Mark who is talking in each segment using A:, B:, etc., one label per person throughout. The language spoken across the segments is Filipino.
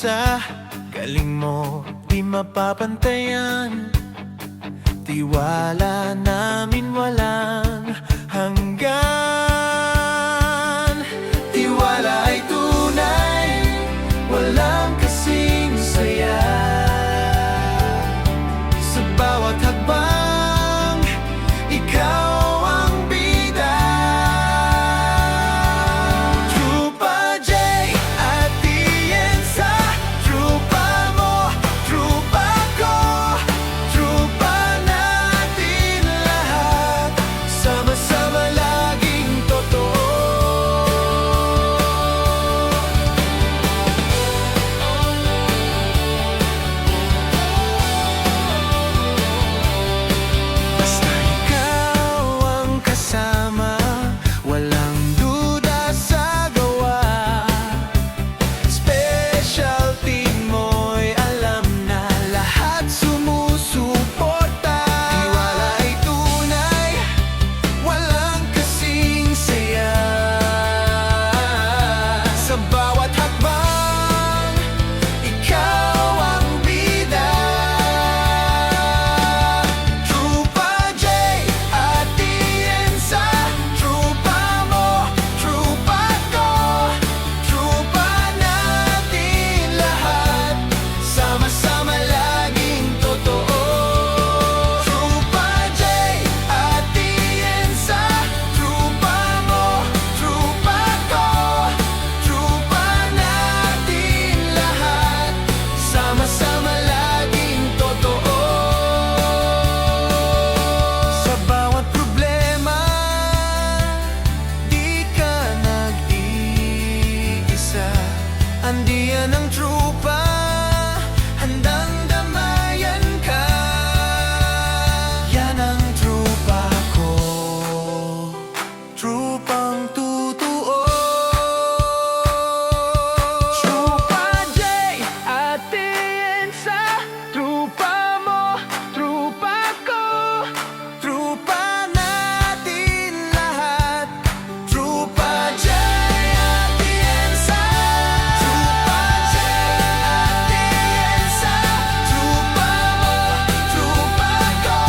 A: pinsa, galing mo di mapapantayan. Tiwala namin walang hanggan. Tiwala ay tunay, walang kasing saya. Sa bawat hakbang, ikaw ang bida. Trupa J at Tienza, trupa mo, trupa ko, trupa natin lahat, sama-sama laging totoo. Basta ikaw ang kasama, walang duda sa gawa. Specialty mo'y alam na lahat sumusuporta. Tiwala ay tunay, walang kasing saya. Sa bawat hakbang, ikaw ang bida. Trupa J at Tienza, trupa mo, trupa ko, trupa natin lahat, sama-sama laging totoo. Trupa J at Tienza, trupa mo, trupa ko, trupa natin lahat, sama-sama laging totoo. Sa bawat problema, di ka nag-iisa. Andiyan ang trupa, handang damayan ka. Yan ang trupa ko, trupang totoo. Trupa J at Tienza, trupa mo, trupa ko, trupa natin lahat. Trupa J at Tienza, trupa J at Tienza, trupa mo, trupa ko,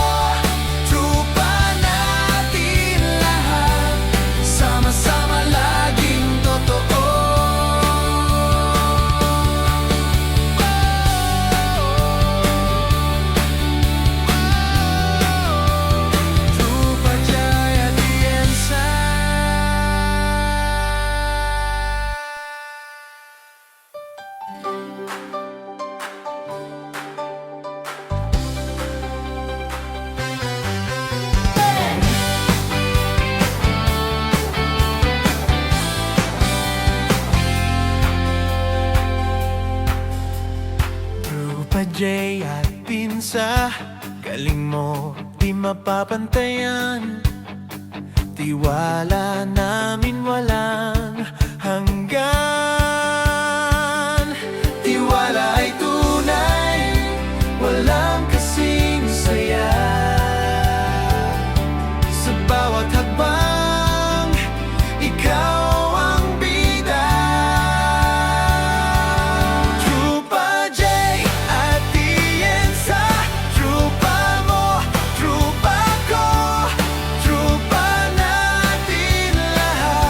A: trupa natin lahat, sama-sama laging totoo. Trupa J at Tienza. Trupa J at pinsa, galing mo di mapapantayan. Tiwala namin walang hanggan. Tiwala ay tunay, walang kasing saya. Sa bawat hakbang, ikaw ang bida. Trupa J at Tienza, trupa mo, trupa ko, trupa natin lahat,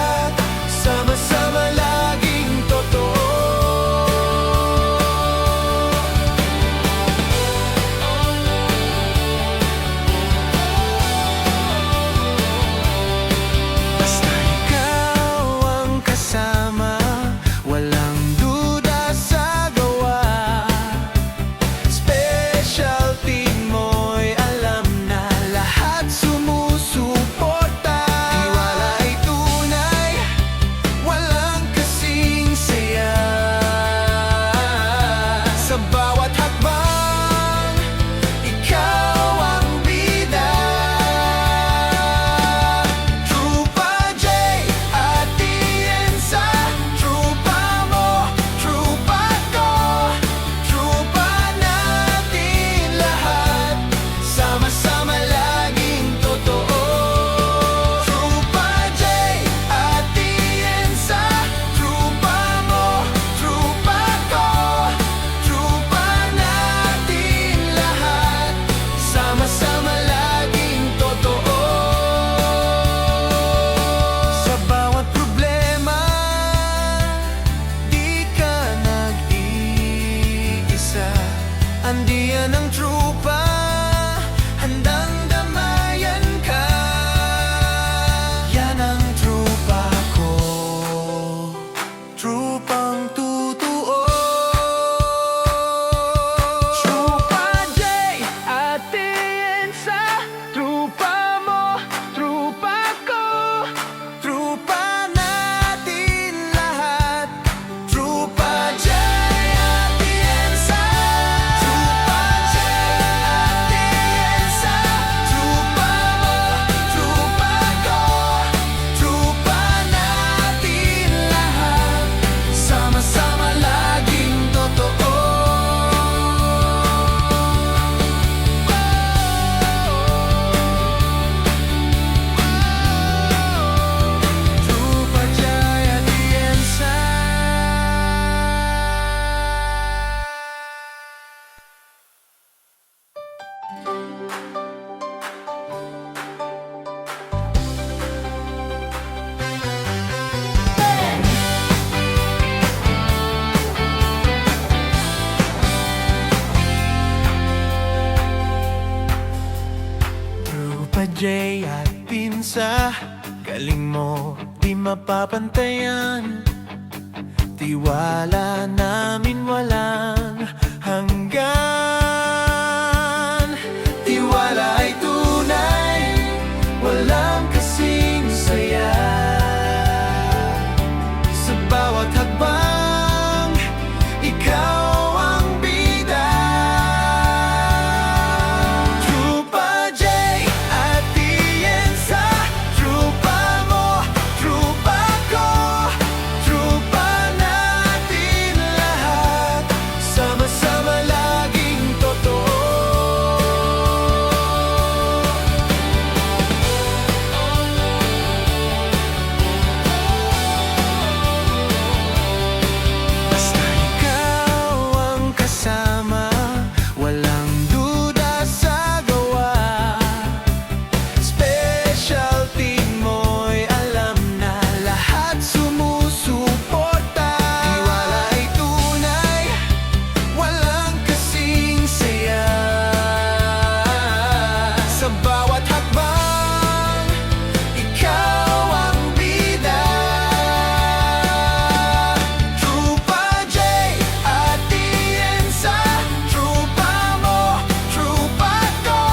A: galing mo di mapapantayan. Tiwala namin walang hanggan. Tiwala ay tunay, walang kasing saya. Sa bawat hakbang, ikaw ang bida. Trupa J at Tienza, trupa mo, trupa ko, trupa natin lahat, sama-sama laging totoo. Basta ikaw ang kasama, walang duda sa gawa. Specialty mo'y alam na lahat sumusuporta. Tiwala ay tunay, walang kasing saya. Sa bawat hakbang, ikaw ang bida. Trupa J at Tienza, trupa mo, trupa ko,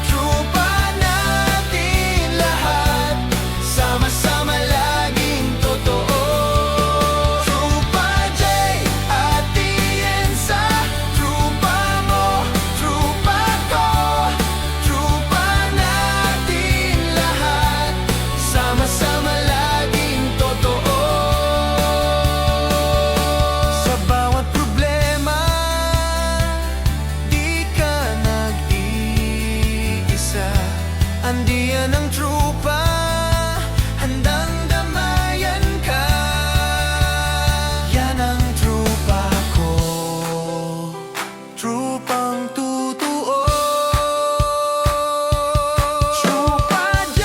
A: trupa natin lahat, sama-sama laging totoo. Trupa J at Tienza, trupa mo, trupa ko, trupa natin lahat, sama-sama laging totoo. Sa bawat problema, di ka nag-iisa. Andiyan ang trupa, handang damayan ka. Yan ang trupa ko, trupang totoo. Trupa J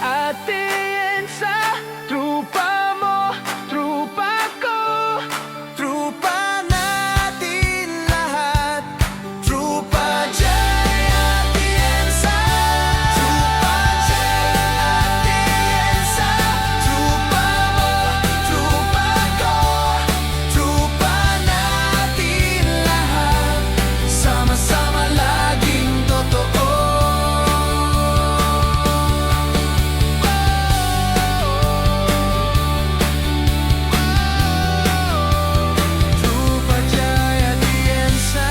A: at Tienza, trupa mo, trupa ko, trupa natin lahat. Trupa J at Tienza, trupa J at Tienza, trupa mo, trupa ko, trupa natin lahat, sama-sama laging totoo. Trupa J at Tienza.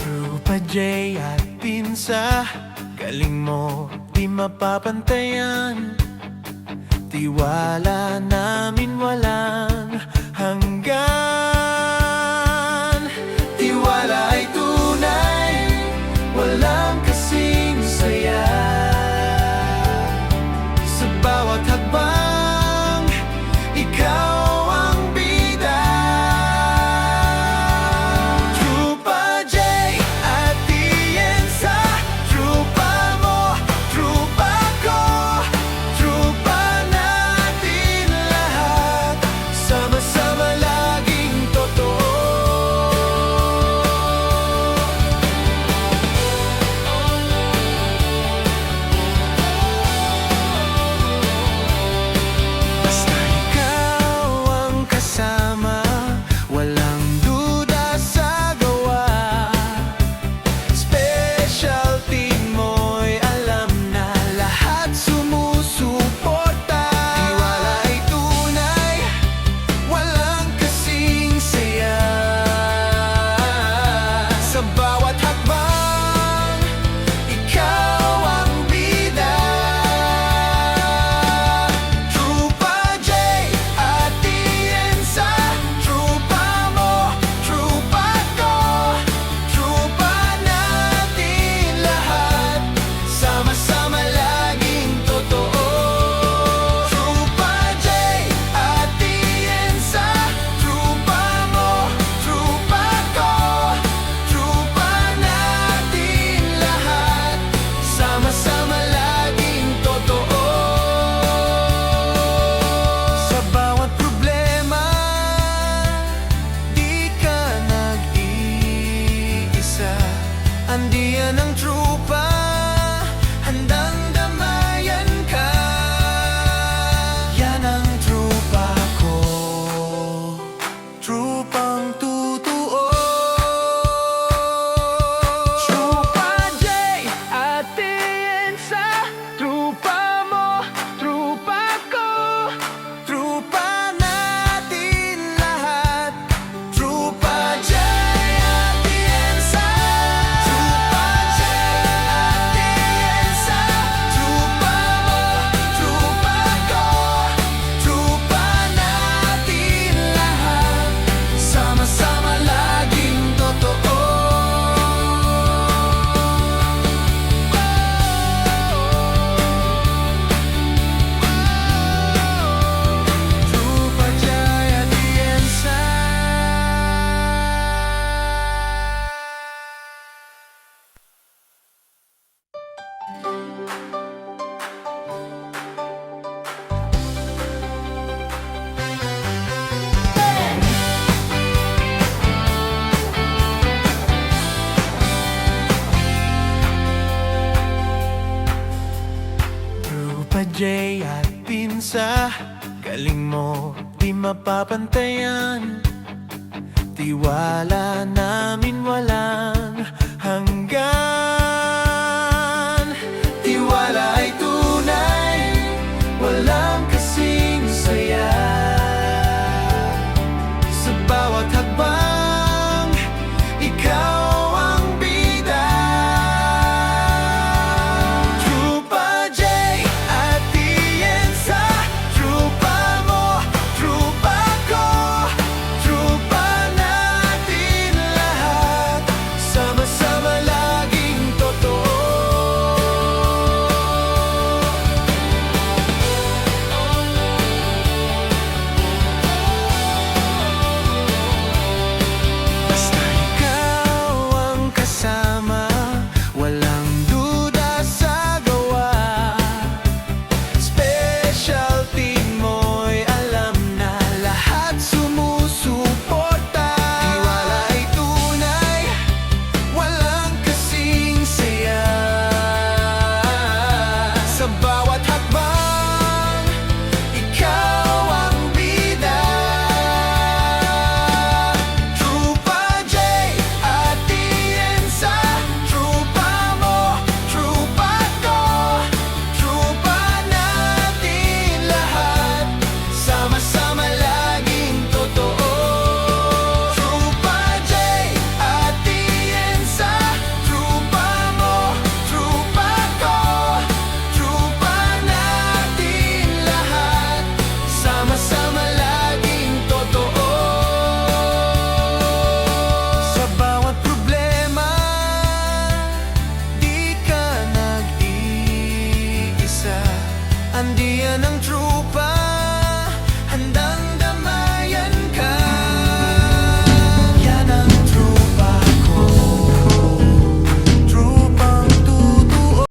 A: Trupa J at Pinsa, galing mo di mapapantayan. Tiwala namin walang hanggan. Tiwala ay tunay, walang kasing saya. Sa bawat hakbang, ikaw ang bida. Trupa J at Tienza, trupa mo, trupa ko, trupa natin lahat, sama-sama laging Andiyan ang trupa, handang damayan ka. Yan ang trupa ko, trupang totoo. Trupa J at Tiensa, trupa mo, trupa ko, trupa natin lahat. Trupa J at Tiensa, trupa J at Tiensa, trupa mo, trupa ko, trupa natin lahat. Sama-sama laging totoo. Trupa J at Tiensa. Trupa J at Pinsa, galing mo di mapapantayan. Tiwala namin walang hanggan. Tiwala ay tunay, walang kasing saya. Sa bawat hakbang, ikaw ang bida. Trupa J at Tiensa, trupa mo, trupa ko, trupa natin lahat. Sama-sama laging totoo. Basta ikaw ang kasama, walang duda sa gawa. Specialty mo'y alam na lahat sumusuporta. Tiwala ay tunay, walang kasing saya. Sa bawat hakbang, ikaw ang bida. Trupa J at Tiensa, trupa mo, trupa ko, trupa natin lahat. Sama-sama laging totoo. Trupa J at Tiensa, trupa mo, trupa ko, trupa natin lahat. Sama-sama laging totoo. Sa bawat problema, di ka nag-iisa. Andiyan ang trupa,